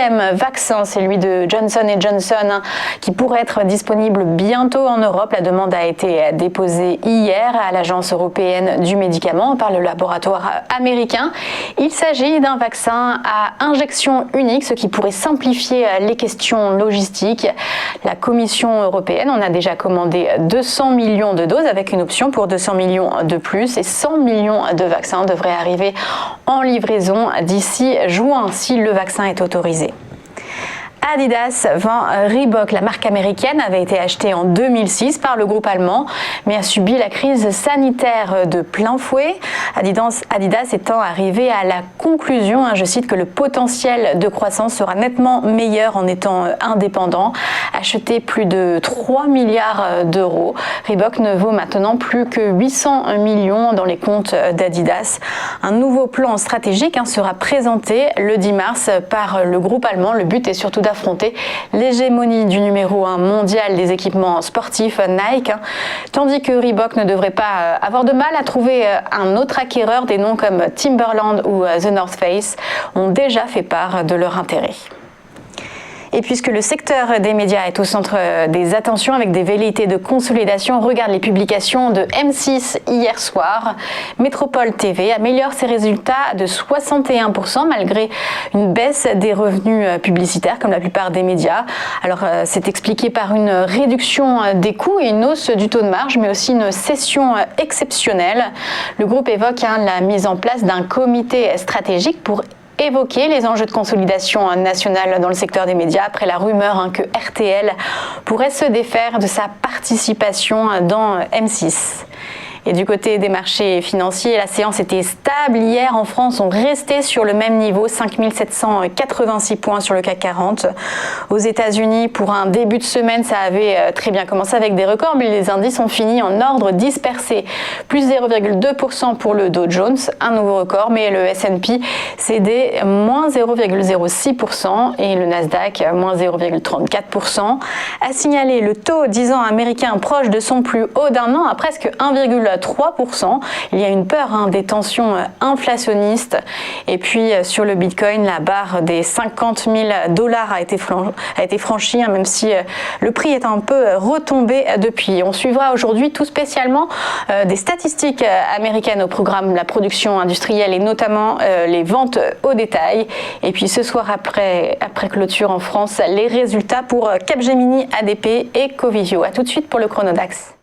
deuxième vaccin, c'est lui de Johnson & Johnson, qui pourrait être disponible bientôt en Europe. La demande a été déposée hier à l'Agence européenne du médicament par le laboratoire américain. Il s'agit d'un vaccin à injection unique, ce qui pourrait simplifier les questions logistiques. La Commission européenne en a déjà commandé 200 millions de doses avec une option pour 200 millions de plus, et 100 millions de vaccins devraient arriver en livraison d'ici juin si le vaccin est autorisé. Adidas vend Reebok. La marque américaine avait été achetée en 2006 par le groupe allemand, mais a subi la crise sanitaire de plein fouet. Adidas étant arrivé à la conclusion, je cite, que le potentiel de croissance sera nettement meilleur en étant indépendant. Acheté plus de 3 milliards d'euros, Reebok ne vaut maintenant plus que 800 millions dans les comptes d'Adidas. Un nouveau plan stratégique sera présenté le 10 mars par le groupe allemand. Le but est surtout d'affronter l'hégémonie du numéro 1 mondial des équipements sportifs, Nike, tandis que Reebok ne devrait pas avoir de mal à trouver un autre acquéreur. Des noms comme Timberland ou The North Face ont déjà fait part de leur intérêt. Et puisque le secteur des médias est au centre des attentions avec des velléités de consolidation, on regarde les publications de M6 hier soir. Métropole TV améliore ses résultats de 61% malgré une baisse des revenus publicitaires comme la plupart des médias. Alors c'est expliqué par une réduction des coûts et une hausse du taux de marge, mais aussi une cession exceptionnelle. Le groupe évoque la mise en place d'un comité stratégique pour évoquer les enjeux de consolidation nationale dans le secteur des médias après la rumeur que RTL pourrait se défaire de sa participation dans M6. Et du côté des marchés financiers, la séance était stable. Hier, en France, on restait sur le même niveau, 5 786 points sur le CAC 40. Aux États-Unis, pour un début de semaine, ça avait très bien commencé avec des records, mais les indices ont fini en ordre dispersé. Plus 0,2% pour le Dow Jones, un nouveau record, mais le S&P cédait moins 0,06% et le Nasdaq moins 0,34%. À signaler le taux 10 ans américain proche de son plus haut d'un an à presque 1,3%. Il y a une peur des tensions inflationnistes. Et puis sur le Bitcoin, la barre des 50 000 $ a été franchie, même si le prix est un peu retombé depuis. On suivra aujourd'hui tout spécialement des statistiques américaines au programme, la production industrielle et notamment les ventes au détail. Et puis ce soir après clôture en France, les résultats pour Capgemini, ADP et Covivio. A tout de suite pour le Chronodax.